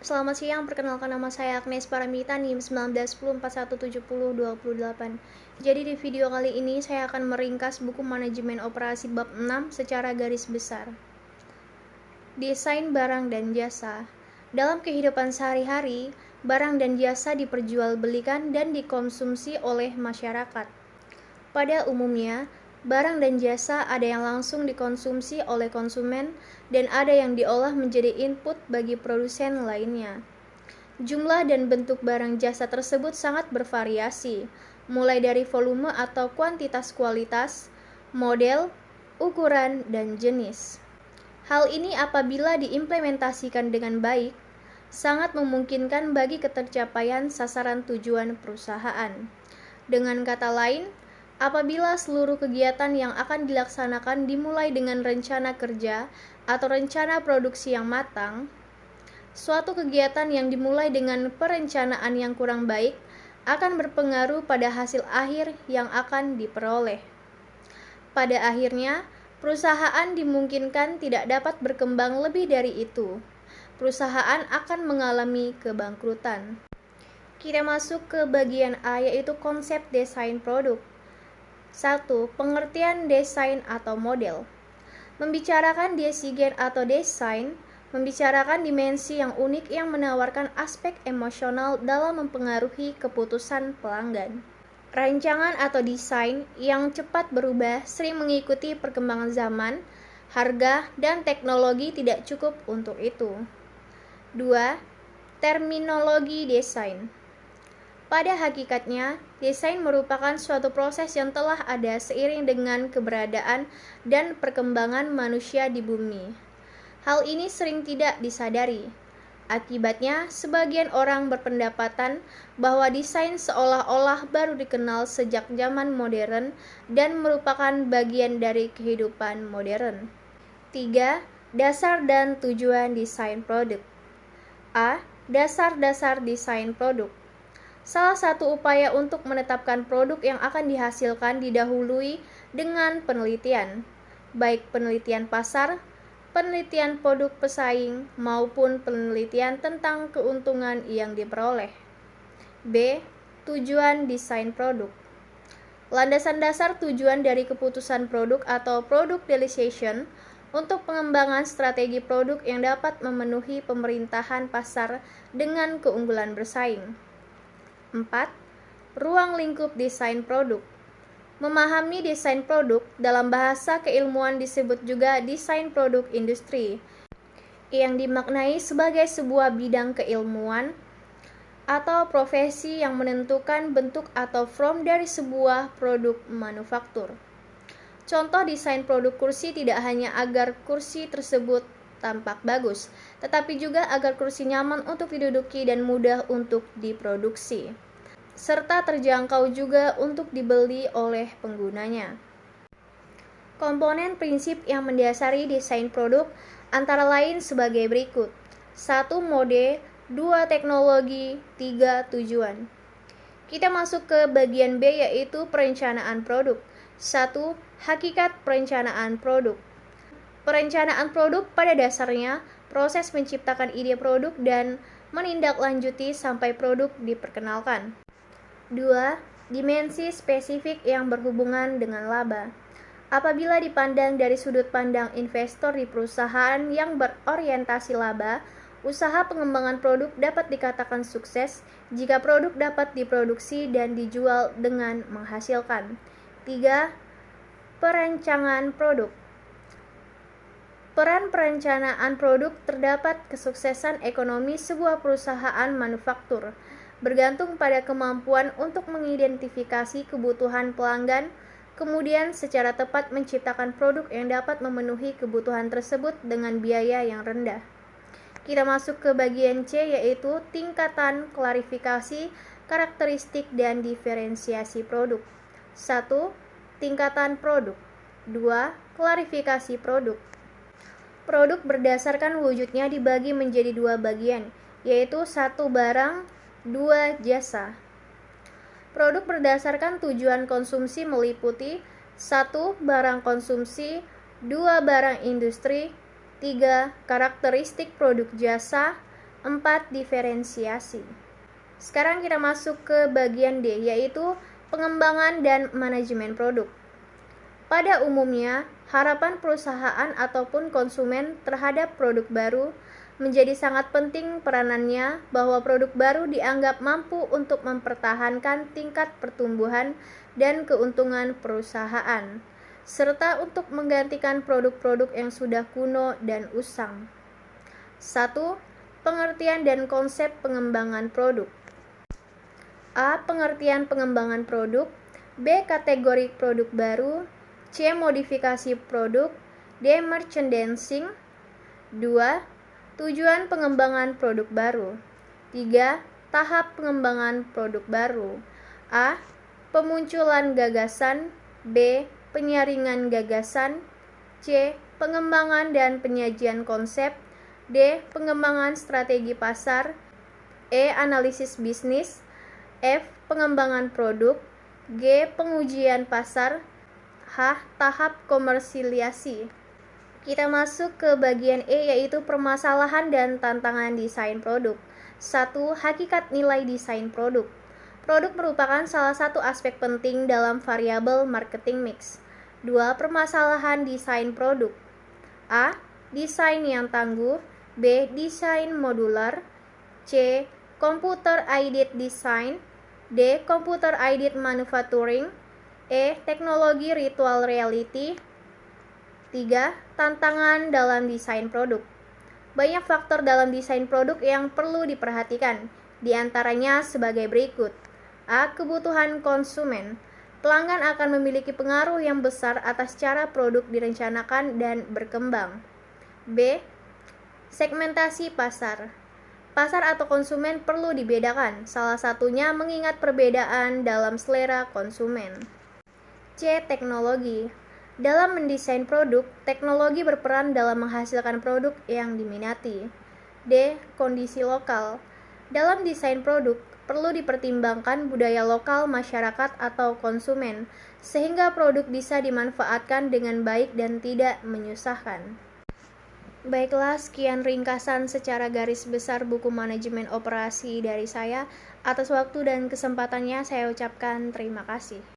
Selamat siang, perkenalkan nama saya Agnes Paramita NIM 1910417028. Jadi di video kali ini saya akan meringkas buku manajemen operasi bab 6 secara garis besar. Desain barang dan jasa. Dalam kehidupan sehari-hari, barang dan jasa diperjualbelikan dan dikonsumsi oleh masyarakat. Pada umumnya, barang dan jasa ada yang langsung dikonsumsi oleh konsumen dan ada yang diolah menjadi input bagi produsen lainnya. Jumlah dan bentuk barang jasa tersebut sangat bervariasi, mulai dari volume atau kualitas, model, ukuran, dan jenis. Hal ini apabila diimplementasikan dengan baik, sangat memungkinkan bagi ketercapaian sasaran tujuan perusahaan. Dengan kata lain, apabila seluruh kegiatan yang akan dilaksanakan dimulai dengan rencana kerja atau rencana produksi yang matang, suatu kegiatan yang dimulai dengan perencanaan yang kurang baik akan berpengaruh pada hasil akhir yang akan diperoleh. Pada akhirnya, perusahaan dimungkinkan tidak dapat berkembang lebih dari itu. Perusahaan akan mengalami kebangkrutan. Kita masuk ke bagian A, yaitu konsep desain produk. 1. Pengertian desain atau model. Membicarakan design atau desain, membicarakan dimensi yang unik yang menawarkan aspek emosional dalam mempengaruhi keputusan pelanggan. Rancangan atau desain yang cepat berubah sering mengikuti perkembangan zaman, harga, dan teknologi tidak cukup untuk itu. 2. Terminologi desain. Pada hakikatnya, desain merupakan suatu proses yang telah ada seiring dengan keberadaan dan perkembangan manusia di bumi. Hal ini sering tidak disadari. Akibatnya, sebagian orang berpendapatan bahwa desain seolah-olah baru dikenal sejak zaman modern dan merupakan bagian dari kehidupan modern. 3. Dasar dan tujuan desain produk. A. Dasar-dasar desain produk. Salah satu upaya untuk menetapkan produk yang akan dihasilkan didahului dengan penelitian, baik penelitian pasar, penelitian produk pesaing, maupun penelitian tentang keuntungan yang diperoleh. B. Tujuan desain produk. Landasan dasar tujuan dari keputusan produk atau product realization untuk pengembangan strategi produk yang dapat memenuhi pemerintahan pasar dengan keunggulan bersaing. 4. Ruang lingkup desain produk. Memahami desain produk dalam bahasa keilmuan disebut juga desain produk industri, yang dimaknai sebagai sebuah bidang keilmuan atau profesi yang menentukan bentuk atau form dari sebuah produk manufaktur. Contoh desain produk kursi tidak hanya agar kursi tersebut tampak bagus, tetapi juga agar kursi nyaman untuk diduduki dan mudah untuk diproduksi, serta terjangkau juga untuk dibeli oleh penggunanya. Komponen prinsip yang mendasari desain produk antara lain sebagai berikut. 1. Mode, 2. Teknologi, 3. Tujuan. Kita masuk ke bagian B, yaitu perencanaan produk. 1. Hakikat perencanaan produk. Perencanaan produk pada dasarnya proses menciptakan ide produk dan menindaklanjuti sampai produk diperkenalkan. 2. Dimensi spesifik yang berhubungan dengan laba. Apabila dipandang dari sudut pandang investor di perusahaan yang berorientasi laba, usaha pengembangan produk dapat dikatakan sukses jika produk dapat diproduksi dan dijual dengan menghasilkan. 3. Perencanaan produk. Peran perencanaan produk terdapat kesuksesan ekonomi sebuah perusahaan manufaktur bergantung pada kemampuan untuk mengidentifikasi kebutuhan pelanggan, kemudian secara tepat menciptakan produk yang dapat memenuhi kebutuhan tersebut dengan biaya yang rendah. Kita masuk ke bagian C, yaitu tingkatan klarifikasi, karakteristik, dan diferensiasi produk. 1. Tingkatan produk. 2. Klarifikasi produk. Produk berdasarkan wujudnya dibagi menjadi dua bagian, yaitu 1. Barang, 2. Jasa. Produk berdasarkan tujuan konsumsi meliputi 1. Barang konsumsi, 2. Barang industri, 3. Karakteristik produk jasa, 4. Diferensiasi. Sekarang kita masuk ke bagian D, yaitu pengembangan dan manajemen produk. Pada umumnya, harapan perusahaan ataupun konsumen terhadap produk baru menjadi sangat penting peranannya bahwa produk baru dianggap mampu untuk mempertahankan tingkat pertumbuhan dan keuntungan perusahaan, serta untuk menggantikan produk-produk yang sudah kuno dan usang. 1. Pengertian dan konsep pengembangan produk. A. Pengertian pengembangan produk. B. Kategori produk baru. C. Modifikasi produk. D. Merchandising. 2. Tujuan pengembangan produk baru. 3. Tahap pengembangan produk baru. A. Pemunculan gagasan. B. Penyaringan gagasan. C. Pengembangan dan penyajian konsep. D. Pengembangan strategi pasar. E. Analisis bisnis. F. Pengembangan produk. G. Pengujian pasar. H. Tahap komersilisasi. Kita masuk ke bagian E, yaitu permasalahan dan tantangan desain produk. 1. Hakikat nilai desain produk. Produk merupakan salah satu aspek penting dalam variabel marketing mix. 2. Permasalahan desain produk. A. Desain yang tangguh. B. Desain modular. C. Computer aided design. D. Computer aided manufacturing. E. Teknologi virtual reality. 3. Tantangan dalam desain produk. Banyak faktor dalam desain produk yang perlu diperhatikan, di antaranya sebagai berikut. A. Kebutuhan konsumen. Pelanggan akan memiliki pengaruh yang besar atas cara produk direncanakan dan berkembang. B. Segmentasi pasar. Pasar atau konsumen perlu dibedakan, salah satunya mengingat perbedaan dalam selera konsumen. C. Teknologi. Dalam mendesain produk, teknologi berperan dalam menghasilkan produk yang diminati. D. Kondisi lokal. Dalam desain produk, perlu dipertimbangkan budaya lokal masyarakat atau konsumen, sehingga produk bisa dimanfaatkan dengan baik dan tidak menyusahkan. Baiklah, sekian ringkasan secara garis besar buku manajemen operasi dari saya. Atas waktu dan kesempatannya, saya ucapkan terima kasih.